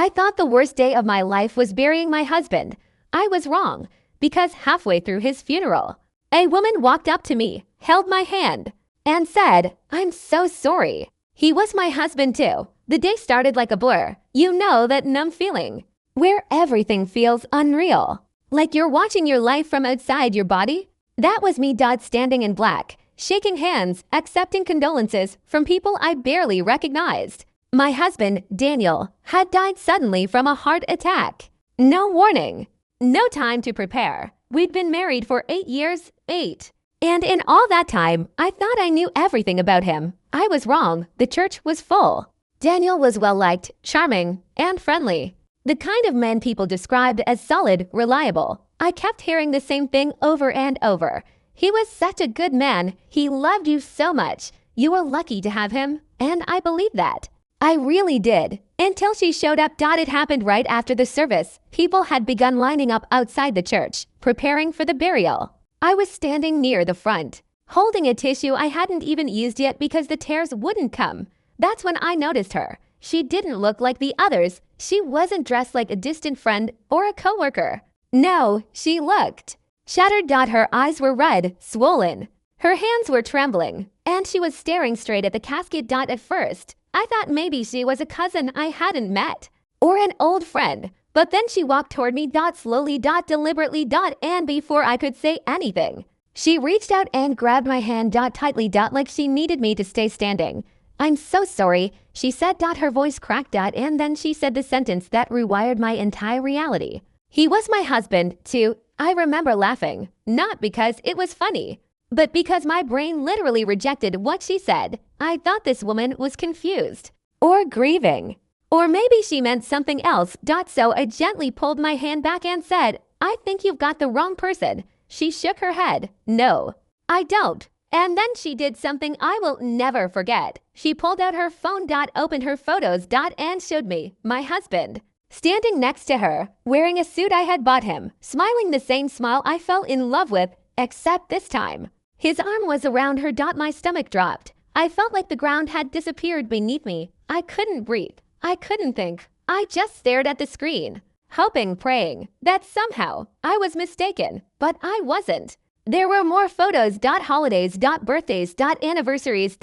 I thought the worst day of my life was burying my husband. I was wrong, because halfway through his funeral, a woman walked up to me, held my hand, and said, "I'm so sorry." He was my husband too. The day started like a blur. You know that numb feeling, where everything feels unreal, like you're watching your life from outside your body? That was me. Standing in black, shaking hands, accepting condolences from people I barely recognized. My husband, Daniel, had died suddenly from a heart attack. No warning. No time to prepare. We'd been married for 8 years, 8. And in all that time, I thought I knew everything about him. I was wrong. The church was full. Daniel was well-liked, charming, and friendly. The kind of man people described as solid, reliable. I kept hearing the same thing over and over. He was such a good man. He loved you so much. You were lucky to have him. And I believed that. I really did. Until she showed up. It happened right after the service. People had begun lining up outside the church, preparing for the burial. I was standing near the front, holding a tissue I hadn't even used yet because the tears wouldn't come. That's when I noticed her. She didn't look like the others. She wasn't dressed like a distant friend or a coworker. No, she looked shattered. Her eyes were red, swollen. Her hands were trembling, and she was staring straight at the casket. At first, I thought maybe she was a cousin I hadn't met, or an old friend. But then she walked toward me. Slowly. Deliberately. And before I could say anything, she reached out and grabbed my hand. Tightly. Like she needed me to stay standing. "I'm so sorry," she said. Her voice cracked. And then she said the sentence that rewired my entire reality. He was my husband, too. I remember laughing, not because it was funny, but because my brain literally rejected what she said. I thought this woman was confused, or grieving, or maybe she meant something else. So I gently pulled my hand back and said, "I think you've got the wrong person." She shook her head. "No, I don't." And then she did something I will never forget. She pulled out her phone. Opened her photos. And showed me my husband, standing next to her, wearing a suit I had bought him, smiling the same smile I fell in love with, except this time his arm was around her. My stomach dropped. I felt like the ground had disappeared beneath me. I couldn't breathe. I couldn't think. I just stared at the screen, hoping, praying that somehow I was mistaken, but I wasn't. There were more photos. Holidays. Birthdays. Anniversaries.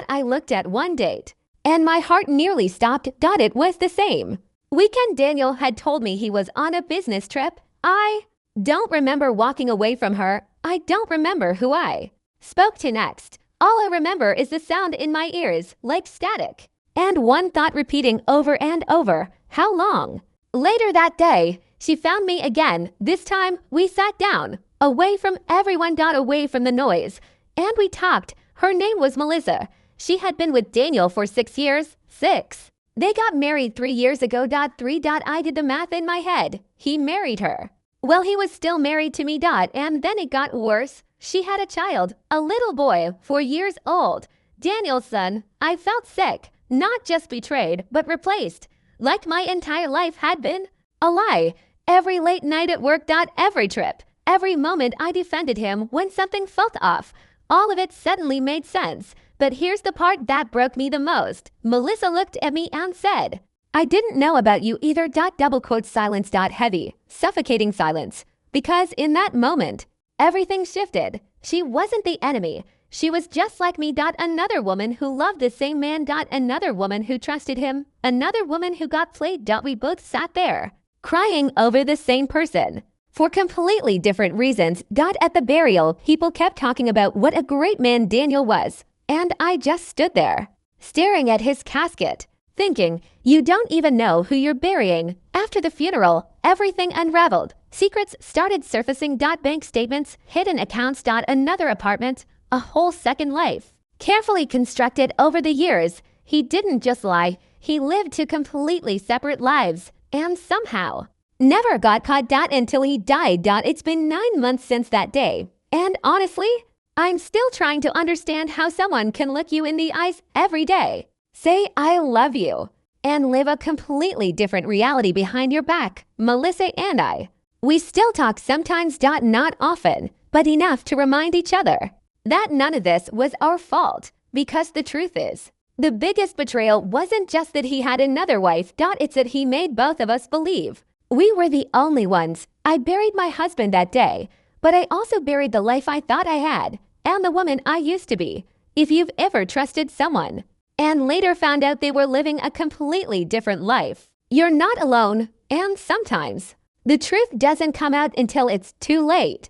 I looked at one date, and my heart nearly stopped. It was the same weekend Daniel had told me he was on a business trip. I don't remember walking away from her. I don't remember who I spoke to next. All I remember is the sound in my ears, like static, and one thought repeating over and over, "How long?" Later that day, she found me again. This time, we sat down, away from everyone. Away from the noise, and we talked. Her name was Melissa. She had been with Daniel for 6 years. 6. They got married 3 years ago. 3. I did the math in my head. He married her. Well, he was still married to me. And then it got worse. She had a child, a little boy, 4 years old. Daniel's son. I felt sick, not just betrayed, but replaced, like my entire life had been a lie. Every late night at work. Every trip. Every moment I defended him when something felt off. All of it suddenly made sense. But here's the part that broke me the most. Melissa looked at me and said, "I didn't know about you either." Double quote silence. Heavy, suffocating silence. Because in that moment, everything shifted. She wasn't the enemy. She was just like me. Another woman who loved the same man. Another woman who trusted him. Another woman who got played. We both sat there, crying over the same person, for completely different reasons. At the burial, people kept talking about what a great man Daniel was. And I just stood there, staring at his casket, thinking, you don't even know who you're burying. After the funeral, everything unraveled. Secrets started surfacing. Bank statements, hidden accounts. Another apartment, a whole second life, carefully constructed over the years. He didn't just lie. He lived 2 completely separate lives, and somehow never got caught. Until he died. It's been 9 months since that day. And honestly, I'm still trying to understand how someone can look you in the eyes every day, say "I love you," and live a completely different reality behind your back. Melissa and I, we still talk sometimes. Not often, but enough to remind each other that none of this was our fault. Because the truth is, The biggest betrayal wasn't just that he had another wife, it's that he made both of us believe we were the only ones. I buried my husband that day, but I also buried the life I thought I had and the woman I used to be. If you've ever trusted someone and later found out they were living a completely different life, you're not alone, and sometimes the truth doesn't come out until it's too late.